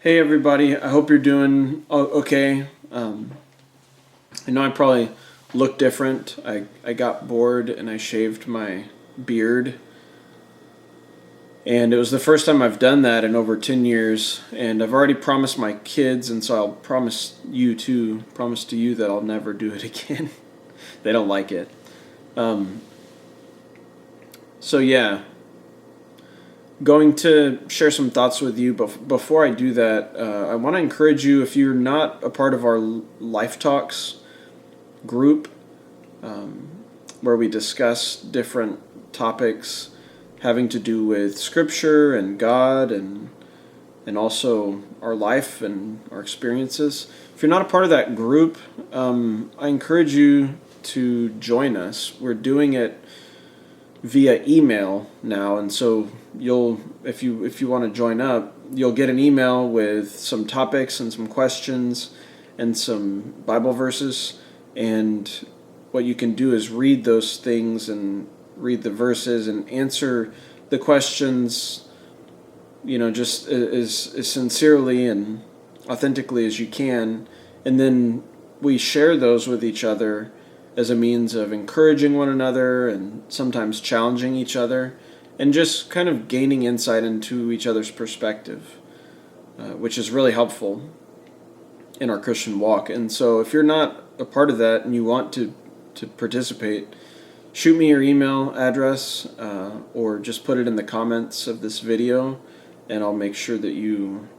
Hey everybody, I hope you're doing okay. I know I probably look different. I got bored and I shaved my beard. And it was the first time I've done that in over 10 years. And I've already promised my kids, and so I'll promise to you that I'll never do it again. They don't like it. Um, so yeah, going to share some thoughts with you. But before I do that, I want to encourage you, if you're not a part of our Life Talks group, um, where we discuss different topics having to do with Scripture and God and also our life and our experiences. If you're not a part of that group, I encourage you to join us. We're doing it via email now, and so you'll if you want to join up, you'll get an email with some topics and some questions and some Bible verses, and what you can do is read those things and read the verses and answer the questions, just as sincerely and authentically as you can, and then we share those with each other as a means of encouraging one another and sometimes challenging each other and just kind of gaining insight into each other's perspective, which is really helpful in our Christian walk. And so if you're not a part of that and you want to participate, shoot me your email address or just put it in the comments of this video, and I'll make sure that you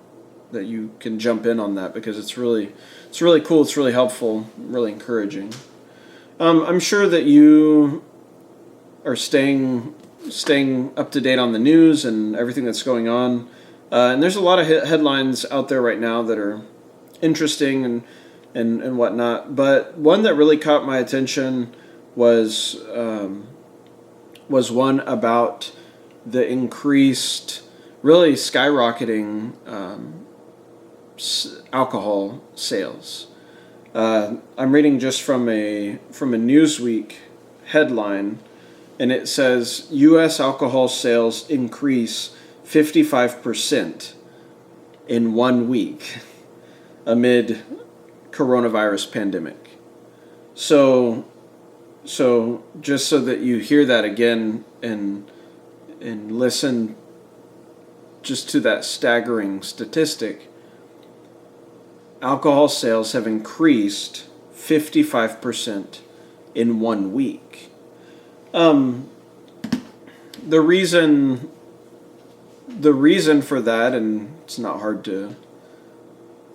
can jump in on that, because it's really cool, it's really helpful, really encouraging. I'm sure that you are staying up to date on the news and everything that's going on. And there's a lot of headlines out there right now that are interesting and whatnot. But one that really caught my attention was one about the increased, really skyrocketing alcohol sales. I'm reading just from a Newsweek headline, and it says U.S. alcohol sales increase 55% in 1 week amid coronavirus pandemic. So just so that you hear that again and listen just to that staggering statistic. Alcohol sales have increased 55% in 1 week. The reason for that, and it's not hard to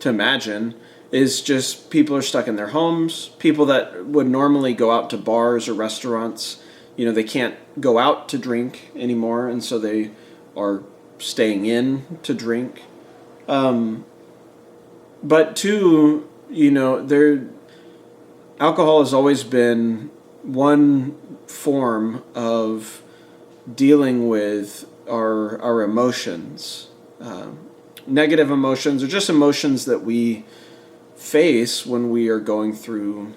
imagine, is just people are stuck in their homes. People that would normally go out to bars or restaurants, they can't go out to drink anymore, and so they are staying in to drink. But two, alcohol has always been one form of dealing with our emotions, negative emotions, or just emotions that we face when we are going through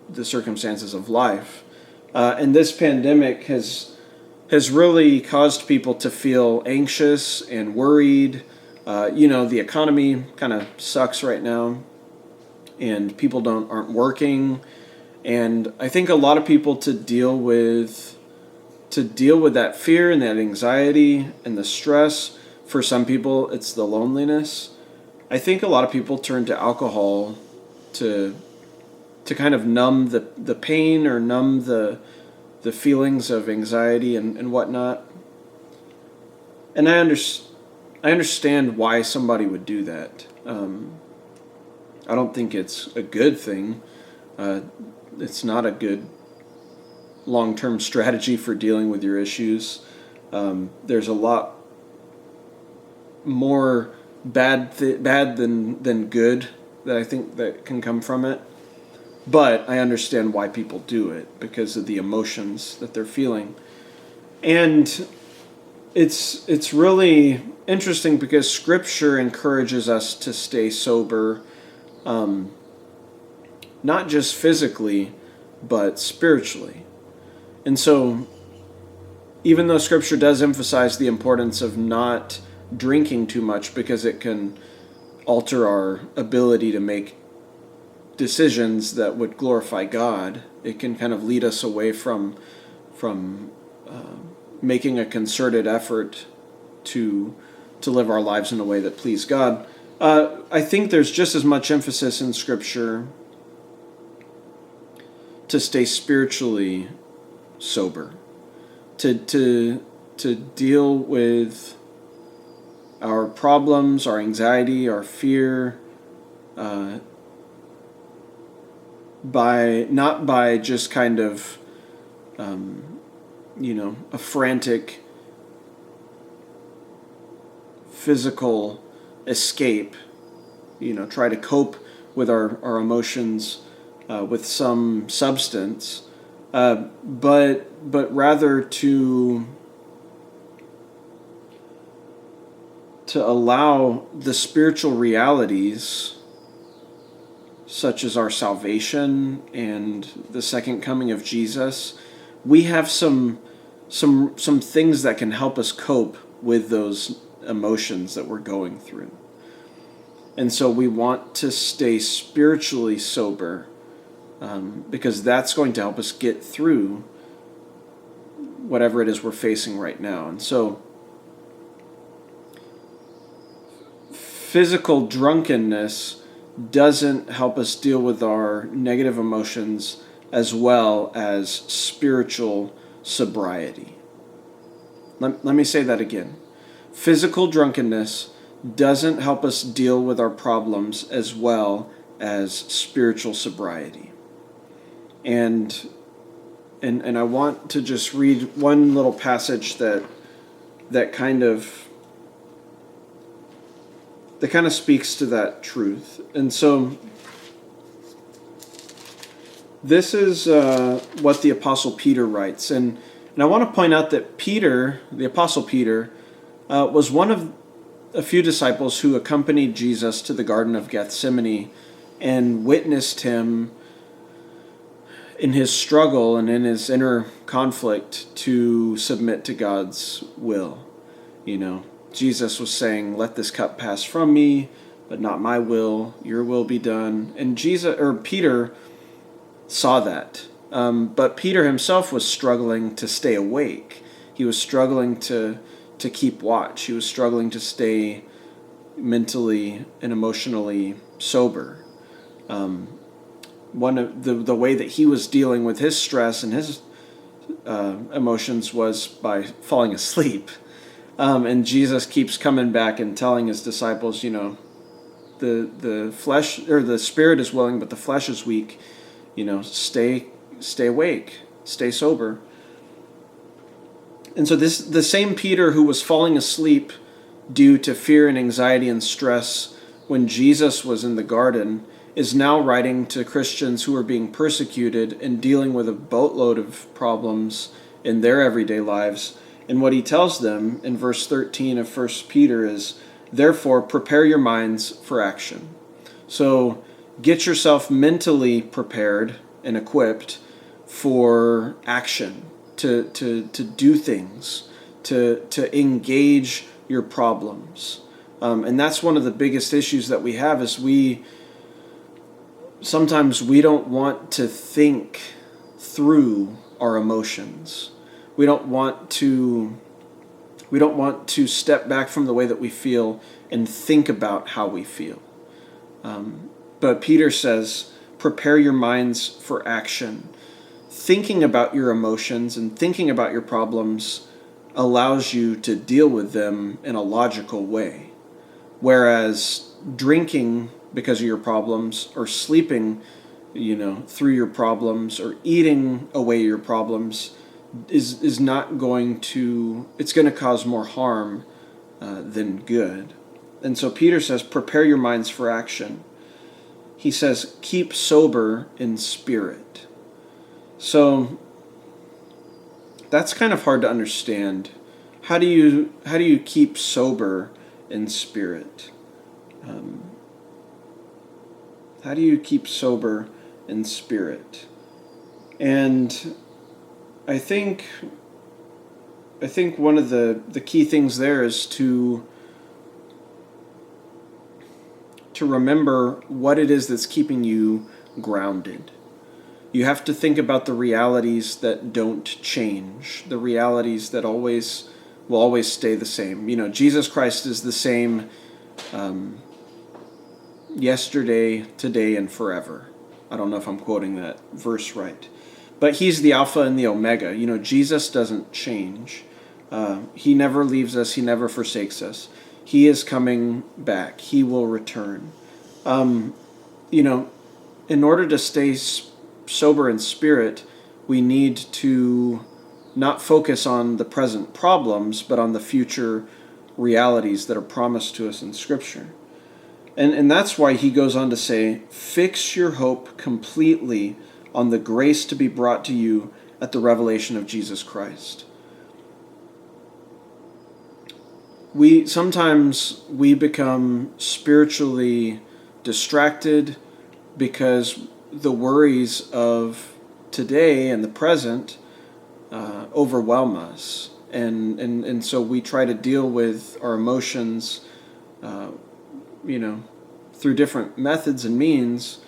the circumstances of life. And this pandemic has really caused people to feel anxious and worried. The economy kind of sucks right now, and people aren't working, and I think a lot of people to deal with that fear and that anxiety and the stress. For some people, it's the loneliness. I think a lot of people turn to alcohol to kind of numb the pain or numb the feelings of anxiety and whatnot. And I understand why somebody would do that. I don't think it's a good thing. It's not a good long-term strategy for dealing with your issues. There's a lot more bad than good that I think that can come from it. But I understand why people do it, because of the emotions that they're feeling. And it's really interesting because Scripture encourages us to stay sober, not just physically, but spiritually. And so, even though Scripture does emphasize the importance of not drinking too much, because it can alter our ability to make decisions that would glorify God. It can kind of lead us away from making a concerted effort to live our lives in a way that please God. I think there's just as much emphasis in Scripture to stay spiritually sober, to deal with our problems, our anxiety, our fear, not by just kind of a frantic physical escape, try to cope with our emotions with some substance, but rather to allow the spiritual realities, such as our salvation and the second coming of Jesus. We have some things that can help us cope with those emotions that we're going through. And so we want to stay spiritually sober, because that's going to help us get through whatever it is we're facing right now. And so physical drunkenness doesn't help us deal with our negative emotions as well as spiritual sobriety. Let me say that again. Physical drunkenness doesn't help us deal with our problems as well as spiritual sobriety. And I want to just read one little passage that kind of speaks to that truth. And so this is what the Apostle Peter writes. And I want to point out that Peter, the Apostle Peter, was one of a few disciples who accompanied Jesus to the Garden of Gethsemane and witnessed him in his struggle and in his inner conflict to submit to God's will. Jesus was saying, "Let this cup pass from me, but not my will, your will be done." And Peter saw that. But Peter himself was struggling to stay awake. He was struggling to keep watch. He was struggling to stay mentally and emotionally sober. One of the way that he was dealing with his stress and his emotions was by falling asleep. And Jesus keeps coming back and telling his disciples, the flesh or the spirit is willing, but the flesh is weak. Stay awake, stay sober. And so the same Peter who was falling asleep due to fear and anxiety and stress when Jesus was in the garden is now writing to Christians who are being persecuted and dealing with a boatload of problems in their everyday lives. And what he tells them in verse 13 of 1 Peter is, "Therefore, prepare your minds for action." So get yourself mentally prepared and equipped for action, to do things, to engage your problems. And that's one of the biggest issues that we have is sometimes we don't want to think through our emotions. We don't want to step back from the way that we feel and think about how we feel. But Peter says, prepare your minds for action. Thinking about your emotions and thinking about your problems allows you to deal with them in a logical way. Whereas drinking because of your problems, or sleeping, through your problems, or eating away your problems is not going to, it's going to cause more harm than good. And so Peter says, prepare your minds for action. He says, keep sober in spirit. So that's kind of hard to understand. How do you keep sober in spirit? How do you keep sober in spirit? And I think one of the key things there is to to remember what it is that's keeping you grounded. You have to think about the realities that don't change, the realities that will always stay the same. Jesus Christ is the same yesterday, today, and forever. I don't know if I'm quoting that verse right. But he's the Alpha and the Omega. Jesus doesn't change. He never leaves us. He never forsakes us. He is coming back. He will return. In order to stay sober in spirit, we need to not focus on the present problems, but on the future realities that are promised to us in Scripture. And that's why he goes on to say, fix your hope completely on the grace to be brought to you at the revelation of Jesus Christ. Sometimes we become spiritually distracted because the worries of today and the present overwhelm us. And so we try to deal with our emotions through different methods and means.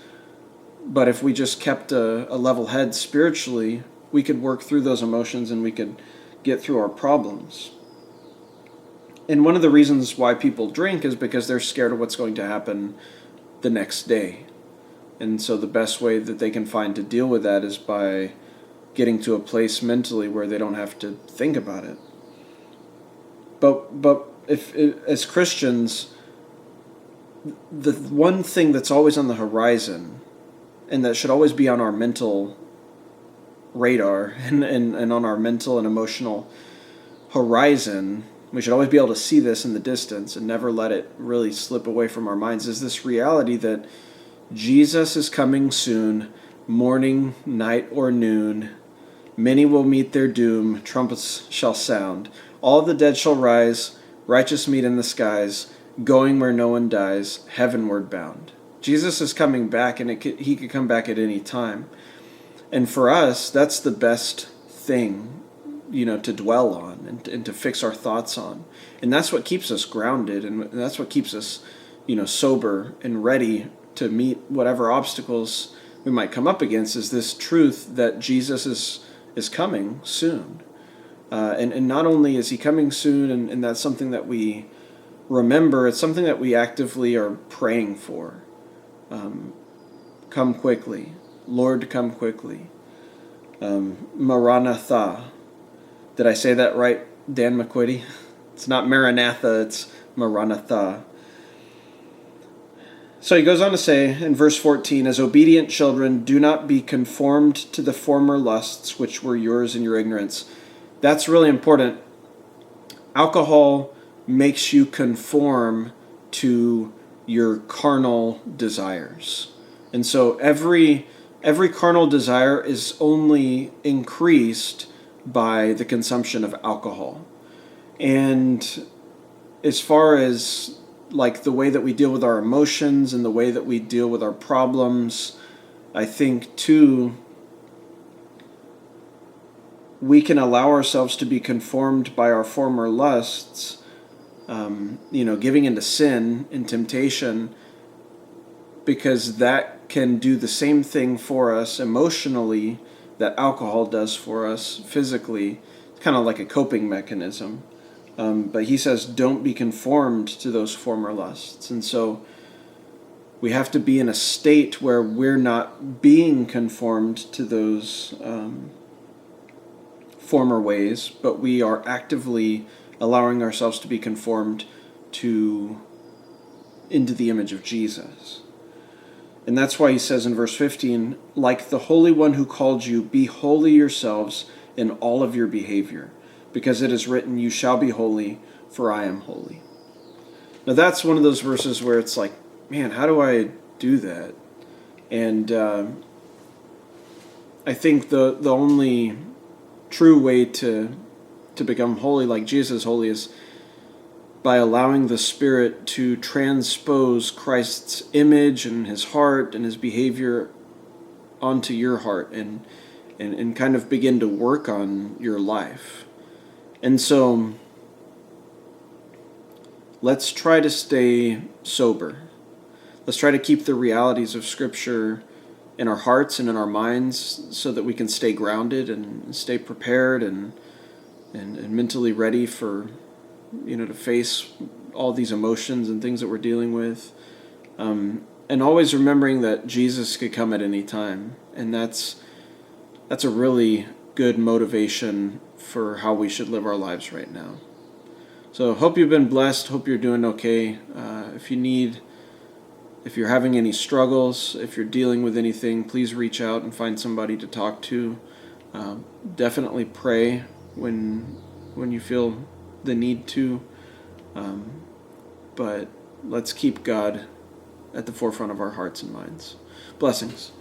But if we just kept a level head spiritually, we could work through those emotions and we could get through our problems. And one of the reasons why people drink is because they're scared of what's going to happen the next day. And so the best way that they can find to deal with that is by getting to a place mentally where they don't have to think about it. But if as Christians, the one thing that's always on the horizon and that should always be on our mental radar and on our mental and emotional horizon, we should always be able to see this in the distance and never let it really slip away from our minds, is this reality that Jesus is coming soon, morning, night, or noon. Many will meet their doom, trumpets shall sound. All the dead shall rise, righteous meet in the skies, going where no one dies, heavenward bound. Jesus is coming back, and he could come back at any time. And for us, that's the best thing, to dwell on and to fix our thoughts on. And that's what keeps us grounded, and that's what keeps us, sober and ready to meet whatever obstacles we might come up against, is this truth that Jesus is coming soon. And not only is he coming soon, and that's something that we remember, it's something that we actively are praying for. Come quickly. Lord, come quickly. Maranatha. Did I say that right, Dan McQuitty? It's not Maranatha, it's Maranatha. So he goes on to say in verse 14, as obedient children, do not be conformed to the former lusts which were yours in your ignorance. That's really important. Alcohol makes you conform to your carnal desires. And so every carnal desire is only increased by the consumption of alcohol. And as far as like the way that we deal with our emotions and the way that we deal with our problems, I think too, we can allow ourselves to be conformed by our former lusts, giving into sin and temptation, because that can do the same thing for us emotionally that alcohol does for us physically. It's kind of like a coping mechanism. But he says, don't be conformed to those former lusts. And so we have to be in a state where we're not being conformed to those former ways, but we are actively allowing ourselves to be conformed into the image of Jesus. And that's why he says in verse 15, like the Holy One who called you, be holy yourselves in all of your behavior, because it is written, you shall be holy, for I am holy. Now that's one of those verses where it's like, man, how do I do that? And I think the only true way to become holy like Jesus is holy is by allowing the Spirit to transpose Christ's image and his heart and his behavior onto your heart and kind of begin to work on your life. And so let's try to stay sober. let's try to keep the realities of Scripture in our hearts and in our minds so that we can stay grounded and stay prepared and mentally ready for, to face all these emotions and things that we're dealing with. And always remembering that Jesus could come at any time. And that's a really good motivation for how we should live our lives right now. So hope you've been blessed. Hope you're doing okay. If you're having any struggles, if you're dealing with anything, please reach out and find somebody to talk to. Definitely pray when you feel the need to. But let's keep God at the forefront of our hearts and minds. Blessings.